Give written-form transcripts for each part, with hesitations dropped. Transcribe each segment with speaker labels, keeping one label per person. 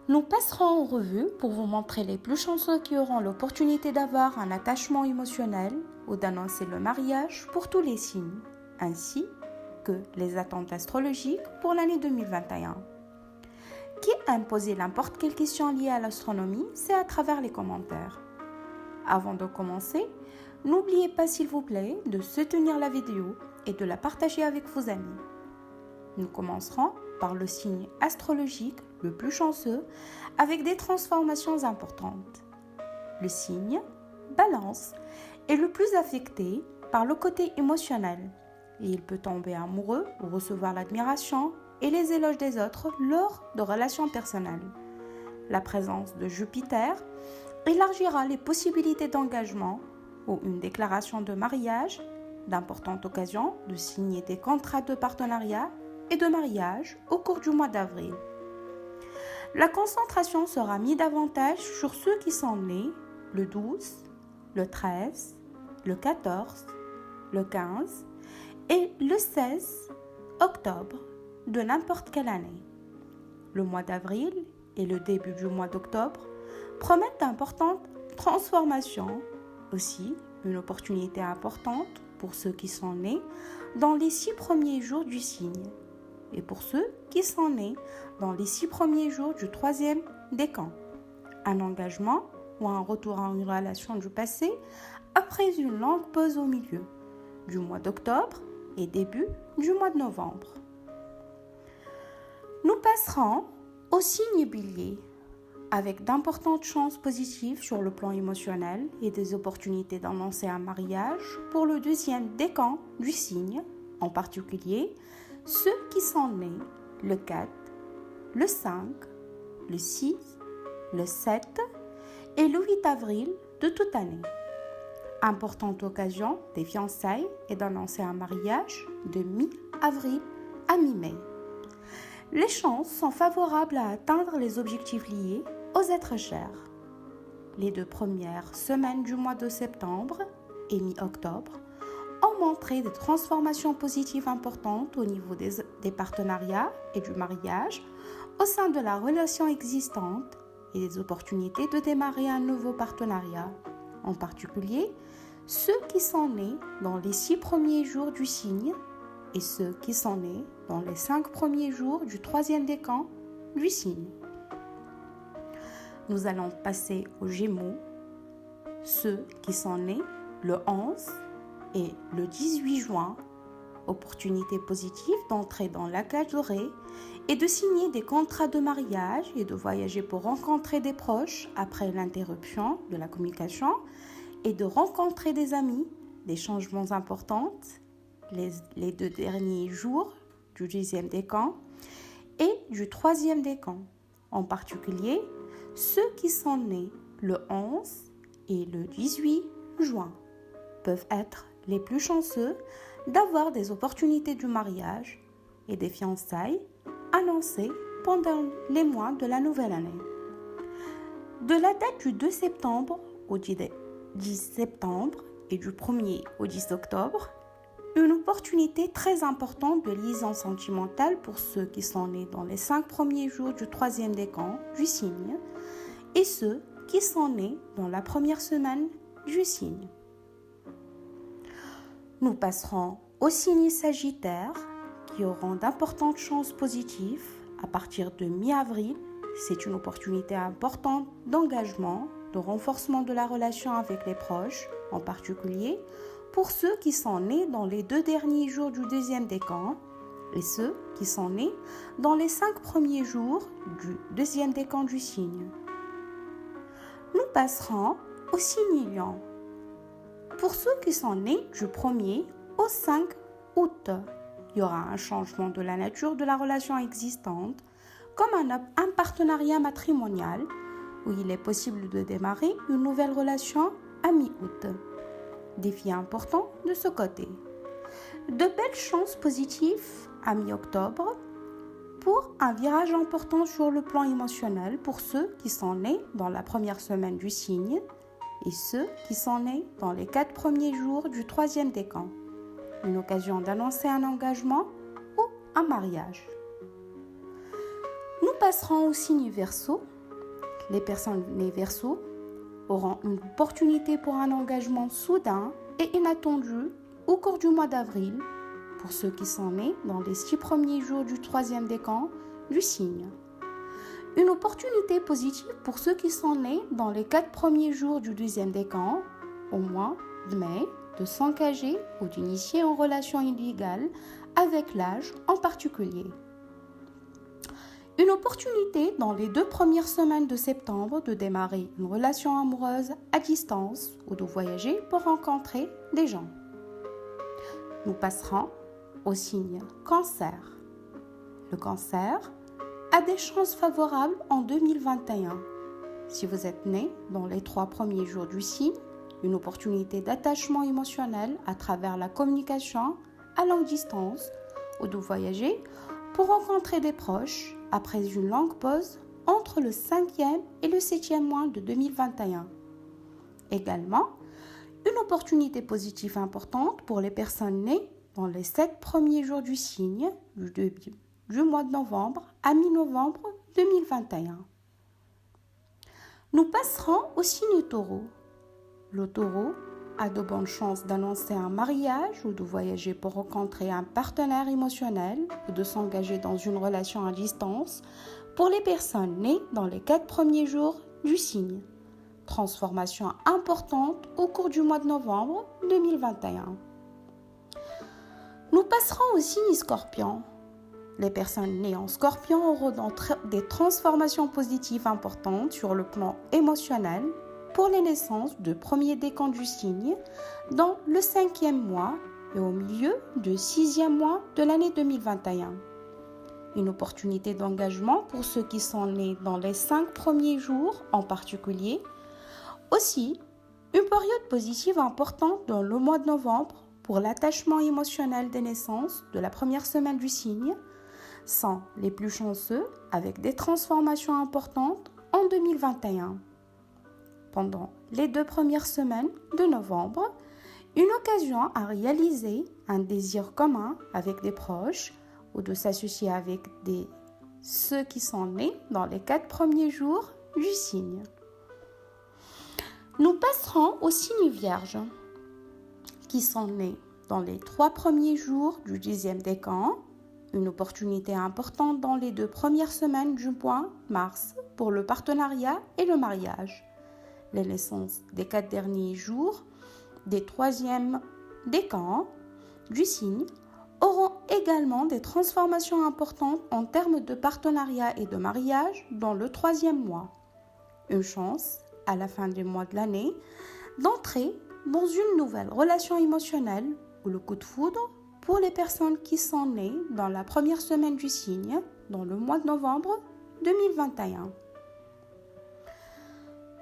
Speaker 1: Nous passerons en revue pour vous montrer les plus chanceux qui auront l'opportunité d'avoir un attachement émotionnel ou d'annoncer le mariage pour tous les signes, ainsi que les attentes astrologiques pour l'année 2021. Qui a posé n'importe quelle question liée à l'astronomie, c'est à travers les commentaires. Avant de commencer, n'oubliez pas s'il vous plaît de soutenir la vidéo et de la partager avec vos amis. Nous commencerons par le signe astrologique le plus chanceux avec des transformations importantes. Le signe Balance est le plus affecté par le côté émotionnel et il peut tomber amoureux ou recevoir l'admiration et les éloges des autres lors de relations personnelles. La présence de Jupiter élargira les possibilités d'engagement ou une déclaration de mariage, d'importantes occasions de signer des contrats de partenariat et de mariage au cours du mois d'avril. La concentration sera mise davantage sur ceux qui sont nés le 12, le 13, le 14, le 15 et le 16 octobre de n'importe quelle année. Le mois d'avril et le début du mois d'octobre promettent d'importantes transformations, aussi une opportunité importante pour ceux qui sont nés dans les 6 premiers jours du signe et pour ceux qui sont nés dans les 6 premiers jours du 3e décan. Un engagement ou un retour à une relation du passé après une longue pause au milieu du mois d'octobre et début du mois de novembre. Nous passerons au signe Bélier avec d'importantes chances positives sur le plan émotionnel et des opportunités d'annoncer un mariage pour le 2e décan du signe, en particulier ceux qui sont nés le 4, le 5, le 6, le 7 et le 8 avril de toute année. Importante occasion des fiançailles et d'annoncer un mariage de mi-avril à mi-mai. Les chances sont favorables à atteindre les objectifs liés aux êtres chers. Les 2 premières semaines du mois de septembre et mi-octobre ont montré des transformations positives importantes au niveau des partenariats et du mariage au sein de la relation existante et des opportunités de démarrer un nouveau partenariat, en particulier ceux qui sont nés dans les 6 premiers jours du signe et ceux qui sont nés dans les 5 premiers jours du 3e décan du signe. Nous allons passer aux Gémeaux, ceux qui sont nés le 11 et le 18 juin, opportunité positive d'entrer dans la cage dorée et de signer des contrats de mariage et de voyager pour rencontrer des proches après l'interruption de la communication et de rencontrer des amis, des changements importants les 2 derniers jours du 10e décan et du 3e décan, en particulier ceux qui sont nés le 11 et le 18 juin peuvent être les plus chanceux d'avoir des opportunités du mariage et des fiançailles annoncées pendant les mois de la nouvelle année. De la date du 2 septembre au 10 septembre et du 1er au 10 octobre, une opportunité très importante de liaison sentimentale pour ceux qui sont nés dans les 5 premiers jours du 3e décan du signe et ceux qui sont nés dans la première semaine du signe. Nous passerons au signe Sagittaire qui auront d'importantes chances positives à partir de mi-avril. C'est une opportunité importante d'engagement, de renforcement de la relation avec les proches, en particulier pour ceux qui sont nés dans les 2 derniers jours du 2e décan et ceux qui sont nés dans les 5 premiers jours du 2e décan du signe. Nous passerons au signe Lion. Pour ceux qui sont nés du 1er au 5 août, il y aura un changement de la nature de la relation existante, comme un partenariat matrimonial où il est possible de démarrer une nouvelle relation à mi-août. Défi important de ce côté. De belles chances positives à mi-octobre pour un virage important sur le plan émotionnel pour ceux qui sont nés dans la première semaine du signe et ceux qui sont nés dans les 4 premiers jours du 3e décan. Une occasion d'annoncer un engagement ou un mariage. Nous passerons au signe Verseau les personnes nées Verseau auront une opportunité pour un engagement soudain et inattendu au cours du mois d'avril pour ceux qui sont nés dans les 6 premiers jours du 3e décan du signe. Une opportunité positive pour ceux qui sont nés dans les 4 premiers jours du 2e décan au mois de mai de s'engager ou d'initier une relation illégale avec l'âge en particulier. Une opportunité dans les 2 premières semaines de septembre de démarrer une relation amoureuse à distance ou de voyager pour rencontrer des gens. Nous passerons au signe Cancer. Le Cancer a des chances favorables en 2021. Si vous êtes né dans les 3 premiers jours du signe, une opportunité d'attachement émotionnel à travers la communication à longue distance ou de voyager pour rencontrer des proches après une longue pause entre le 5e et le 7e mois de 2021. Également, une opportunité positive importante pour les personnes nées dans les 7 premiers jours du signe du début du mois de novembre à mi-novembre 2021. Nous passerons au signe Taureau. Le Taureau a de bonnes chances d'annoncer un mariage ou de voyager pour rencontrer un partenaire émotionnel ou de s'engager dans une relation à distance pour les personnes nées dans les 4 premiers jours du signe. Transformation importante au cours du mois de novembre 2021. Nous passerons au signe Scorpion. Les personnes nées en Scorpion auront des transformations positives importantes sur le plan émotionnel pour les naissances de premier décan du signe dans le 5e mois et au milieu du 6e mois de l'année 2021. Une opportunité d'engagement pour ceux qui sont nés dans les 5 premiers jours en particulier. Aussi, une période positive importante dans le mois de novembre pour l'attachement émotionnel des naissances de la première semaine du signe sont les plus chanceux avec des transformations importantes en 2021. Pendant les 2 premières semaines de novembre, une occasion à réaliser un désir commun avec des proches ou de s'associer avec ceux qui sont nés dans les 4 premiers jours du signe. Nous passerons au signe Vierge, qui sont nés dans les 3 premiers jours du 10e décan, une opportunité importante dans les 2 premières semaines du mois mars pour le partenariat et le mariage. Les naissances des 4 derniers jours des 3e décan du signe auront également des transformations importantes en termes de partenariat et de mariage dans le 3e mois. Une chance, à la fin du mois de l'année, d'entrer dans une nouvelle relation émotionnelle ou le coup de foudre pour les personnes qui sont nées dans la première semaine du signe, dans le mois de novembre 2021.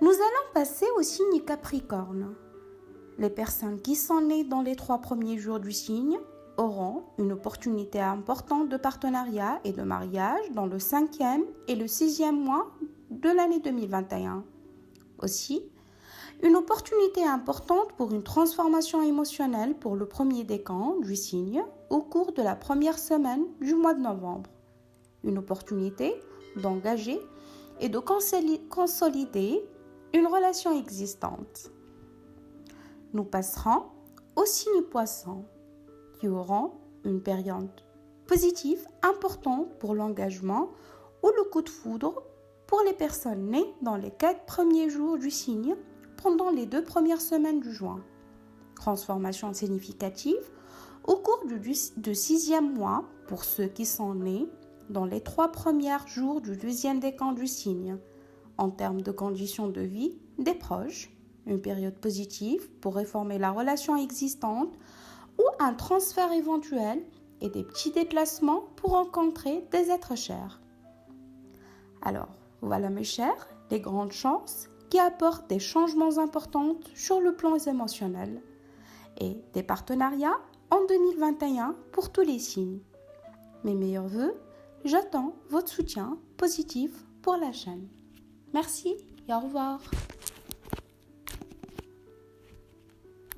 Speaker 1: Nous allons passer au signe Capricorne. Les personnes qui sont nées dans les 3 premiers jours du signe auront une opportunité importante de partenariat et de mariage dans le 5e et le 6e mois de l'année 2021. Aussi, une opportunité importante pour une transformation émotionnelle pour le premier décan du signe au cours de la première semaine du mois de novembre. Une opportunité d'engager et de consolider une relation existante. Nous passerons au signe Poisson, qui auront une période positive importante pour l'engagement ou le coup de foudre pour les personnes nées dans les 4 premiers jours du signe pendant les 2 premières semaines du juin. Transformation significative au cours du 6e mois pour ceux qui sont nés dans les 3 premiers jours du 2e décan du signe. En termes de conditions de vie des proches, une période positive pour réformer la relation existante ou un transfert éventuel et des petits déplacements pour rencontrer des êtres chers. Alors, voilà mes chers, les grandes chances qui apportent des changements importants sur le plan émotionnel et des partenariats en 2021 pour tous les signes. Mes meilleurs vœux, j'attends votre soutien positif pour la chaîne. Merci et au revoir.